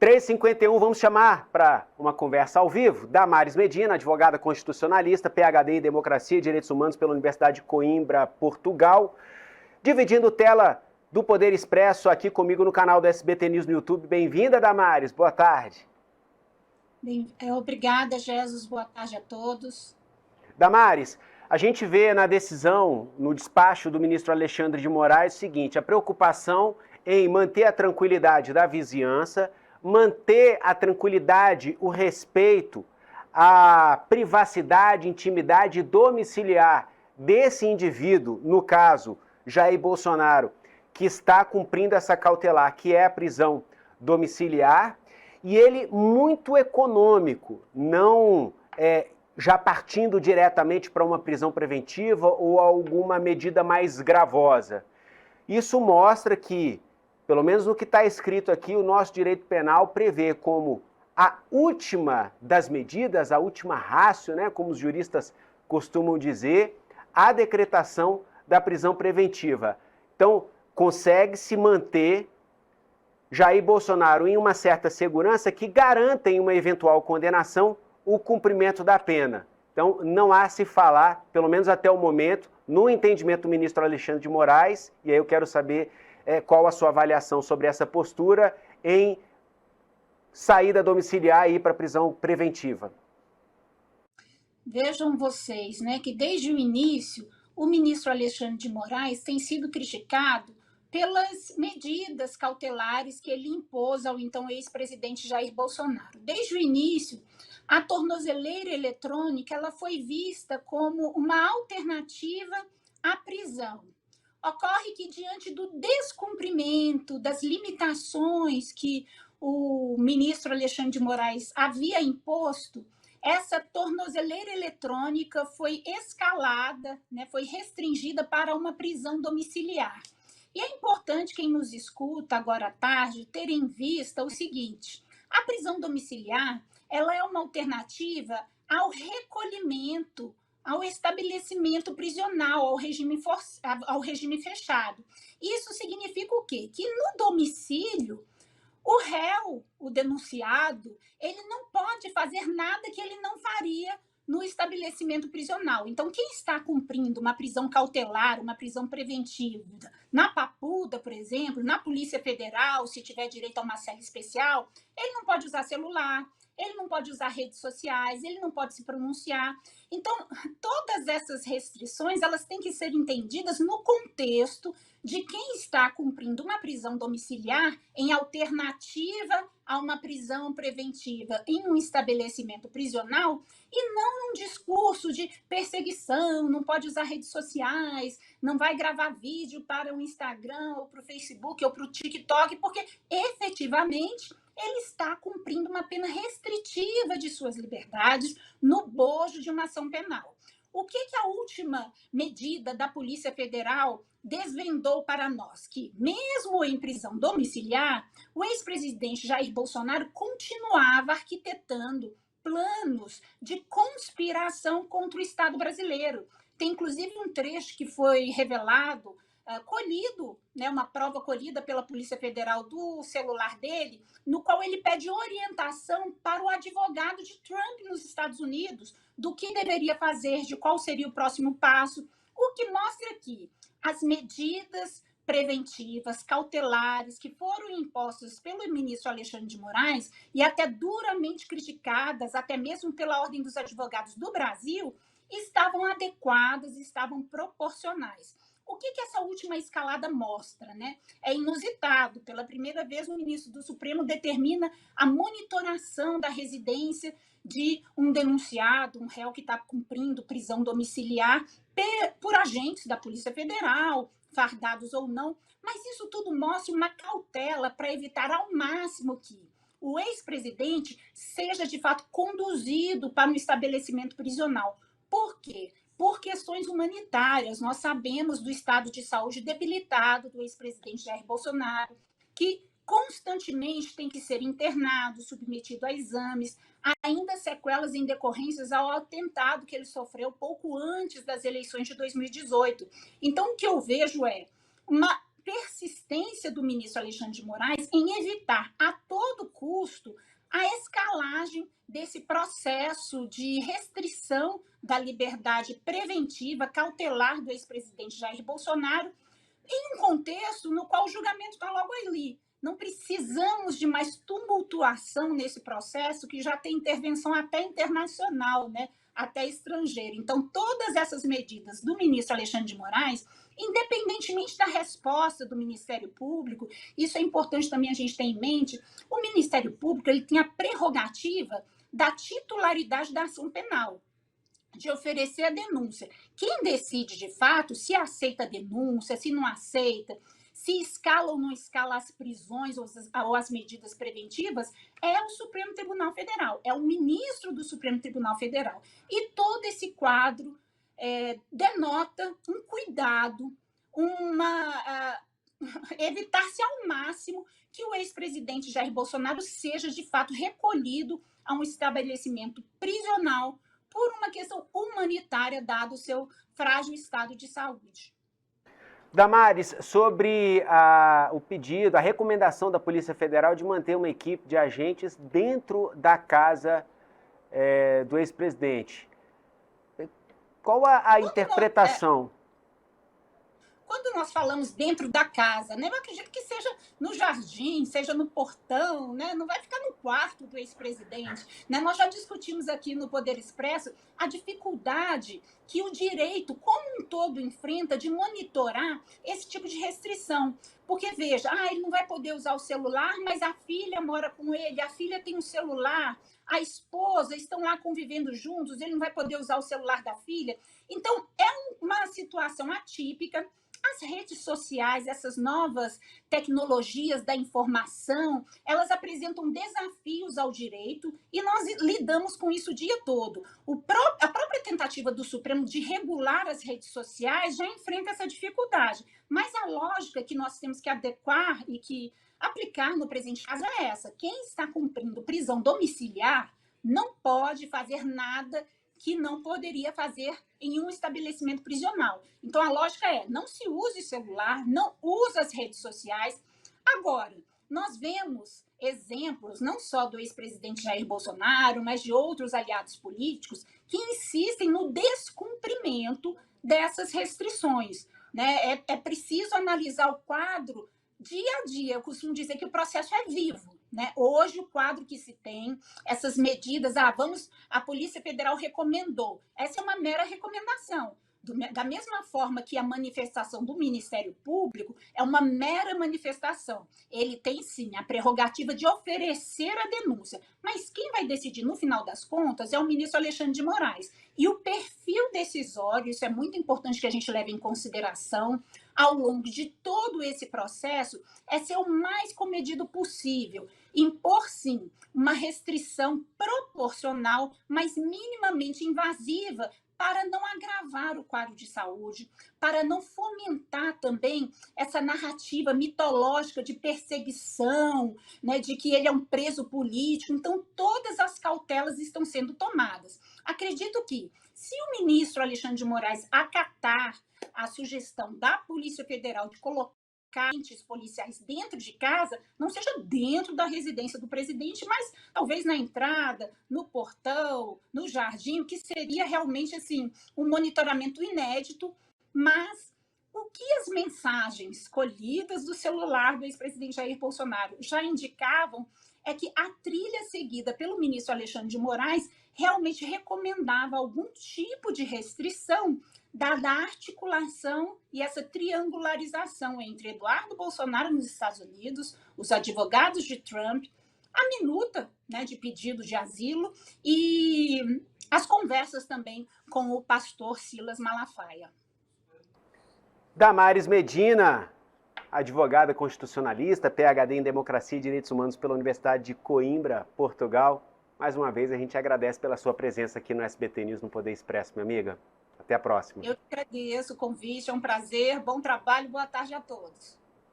3h51, vamos chamar para uma conversa ao vivo Damares Medina, advogada constitucionalista, PhD em Democracia e Direitos Humanos pela Universidade de Coimbra, Portugal, dividindo tela do Poder Expresso aqui comigo no canal do SBT News no YouTube. Bem-vinda, Damares, boa tarde. Obrigada, Jesus, boa tarde a todos. Damares, a gente vê na decisão, no despacho do ministro Alexandre de Moraes, o seguinte: a preocupação em manter a tranquilidade da vizinhança, manter a tranquilidade, o respeito, a privacidade, intimidade domiciliar desse indivíduo, no caso, Jair Bolsonaro, que está cumprindo essa cautelar, que é a prisão domiciliar, e ele muito econômico, não já partindo diretamente para uma prisão preventiva ou alguma medida mais gravosa. Isso mostra que, pelo menos no que está escrito aqui, o nosso direito penal prevê como a última das medidas, a última ratio, né, como os juristas costumam dizer, a decretação da prisão preventiva. Então, consegue-se manter Jair Bolsonaro em uma certa segurança que garanta em uma eventual condenação o cumprimento da pena. Então, não há se falar, pelo menos até o momento, no entendimento do ministro Alexandre de Moraes, e aí eu quero saber qual a sua avaliação sobre essa postura em saída domiciliar e ir para prisão preventiva. Vejam vocês, né, que desde o início o ministro Alexandre de Moraes tem sido criticado pelas medidas cautelares que ele impôs ao então ex-presidente Jair Bolsonaro. Desde o início, a tornozeleira eletrônica ela foi vista como uma alternativa à prisão. Ocorre que, diante do descumprimento das limitações que o ministro Alexandre de Moraes havia imposto, essa tornozeleira eletrônica foi escalada, né, foi restringida para uma prisão domiciliar. E é importante quem nos escuta agora à tarde ter em vista o seguinte: a prisão domiciliar ela é uma alternativa ao recolhimento, ao estabelecimento prisional, ao regime fechado. Isso significa o quê? Que no domicílio, o réu, o denunciado, ele não pode fazer nada que ele não faria no estabelecimento prisional. Então, quem está cumprindo uma prisão cautelar, uma prisão preventiva, na Papuda, por exemplo, na Polícia Federal, se tiver direito a uma cela especial, ele não pode usar celular, ele não pode usar redes sociais, ele não pode se pronunciar. Então, todas essas restrições, elas têm que ser entendidas no contexto de quem está cumprindo uma prisão domiciliar em alternativa a uma prisão preventiva em um estabelecimento prisional, e não num discurso de perseguição, não pode usar redes sociais, não vai gravar vídeo para o Instagram ou para o Facebook ou para o TikTok, porque efetivamente ele está cumprindo uma pena restritiva de suas liberdades no bojo de uma ação penal. O que a última medida da Polícia Federal desvendou para nós? Que, mesmo em prisão domiciliar, o ex-presidente Jair Bolsonaro continuava arquitetando planos de conspiração contra o Estado brasileiro. Tem, inclusive, um trecho que foi revelado, colhido, né, uma prova colhida pela Polícia Federal do celular dele, no qual ele pede orientação para o advogado de Trump nos Estados Unidos, do que deveria fazer, de qual seria o próximo passo, o que mostra que as medidas preventivas, cautelares, que foram impostas pelo ministro Alexandre de Moraes e até duramente criticadas, até mesmo pela Ordem dos Advogados do Brasil, estavam adequadas, estavam proporcionais. O que essa última escalada mostra, né? É inusitado. Pela primeira vez, o ministro do Supremo determina a monitoração da residência de um denunciado, um réu que está cumprindo prisão domiciliar por agentes da Polícia Federal, fardados ou não. Mas isso tudo mostra uma cautela para evitar ao máximo que o ex-presidente seja, de fato, conduzido para um estabelecimento prisional. Por quê? Por questões humanitárias. Nós sabemos do estado de saúde debilitado do ex-presidente Jair Bolsonaro, que constantemente tem que ser internado, submetido a exames, ainda sequelas em decorrências ao atentado que ele sofreu pouco antes das eleições de 2018. Então, o que eu vejo é uma persistência do ministro Alexandre de Moraes em evitar a todo custo custo a escalagem desse processo de restrição da liberdade preventiva cautelar do ex-presidente Jair Bolsonaro, em um contexto no qual o julgamento está logo ali. Não precisamos de mais tumultuação nesse processo, que já tem intervenção até internacional, né? Até estrangeira. Então, todas essas medidas do ministro Alexandre de Moraes, independentemente da resposta do Ministério Público, isso é importante também a gente ter em mente, o Ministério Público ele tem a prerrogativa da titularidade da ação penal, de oferecer a denúncia. Quem decide, de fato, se aceita a denúncia, se não aceita, se escala ou não escala as prisões ou as medidas preventivas, é o Supremo Tribunal Federal, é o ministro do Supremo Tribunal Federal. E todo esse quadro denota um cuidado, evitar-se ao máximo que o ex-presidente Jair Bolsonaro seja, de fato, recolhido a um estabelecimento prisional por uma questão humanitária, dado o seu frágil estado de saúde. Damares, sobre o pedido, a recomendação da Polícia Federal de manter uma equipe de agentes dentro da casa do ex-presidente. Qual a interpretação? Quando nós falamos dentro da casa, né, eu acredito que seja no jardim, seja no portão, né, não vai ficar no quarto do ex-presidente. Né? Nós já discutimos aqui no Poder Expresso a dificuldade que o direito como um todo enfrenta de monitorar esse tipo de restrição. Porque, veja, ele não vai poder usar o celular, mas a filha mora com ele, a filha tem um celular, a esposa, estão lá convivendo juntos, ele não vai poder usar o celular da filha. Então, é uma situação atípica. As redes sociais, essas novas tecnologias da informação, elas apresentam desafios ao direito e nós lidamos com isso o dia todo. A própria tentativa do Supremo de regular as redes sociais já enfrenta essa dificuldade. Mas a lógica que nós temos que adequar e que aplicar no presente caso é essa. Quem está cumprindo prisão domiciliar não pode fazer nada que não poderia fazer em um estabelecimento prisional. Então, a lógica é, não se use celular, não use as redes sociais. Agora, nós vemos exemplos, não só do ex-presidente Jair Bolsonaro, mas de outros aliados políticos, que insistem no descumprimento dessas restrições. Né? É preciso analisar o quadro dia a dia. Eu costumo dizer que o processo é vivo. Né? Hoje, o quadro que se tem, essas medidas, a Polícia Federal recomendou. Essa é uma mera recomendação. Da mesma forma que a manifestação do Ministério Público é uma mera manifestação. Ele tem, sim, a prerrogativa de oferecer a denúncia. Mas quem vai decidir, no final das contas, é o ministro Alexandre de Moraes. E o perfil decisório, isso é muito importante que a gente leve em consideração, ao longo de todo esse processo, é ser o mais comedido possível. Impor, sim, uma restrição proporcional, mas minimamente invasiva, para não agravar o quadro de saúde, para não fomentar também essa narrativa mitológica de perseguição, né, de que ele é um preso político. Então, todas as cautelas estão sendo tomadas. Acredito que, se o ministro Alexandre de Moraes acatar a sugestão da Polícia Federal de colocar agentes policiais dentro de casa, não seja dentro da residência do presidente, mas talvez na entrada, no portão, no jardim, o que seria realmente assim um monitoramento inédito, mas o que as mensagens colhidas do celular do ex-presidente Jair Bolsonaro já indicavam é que a trilha seguida pelo ministro Alexandre de Moraes realmente recomendava algum tipo de restrição, dada a articulação e essa triangularização entre Eduardo Bolsonaro nos Estados Unidos, os advogados de Trump, a minuta, né, de pedido de asilo e as conversas também com o pastor Silas Malafaia. Damares Medina, advogada constitucionalista, PhD em Democracia e Direitos Humanos pela Universidade de Coimbra, Portugal. Mais uma vez, a gente agradece pela sua presença aqui no SBT News no Poder Expresso, minha amiga. Até a próxima. Eu agradeço o convite, é um prazer, bom trabalho, boa tarde a todos.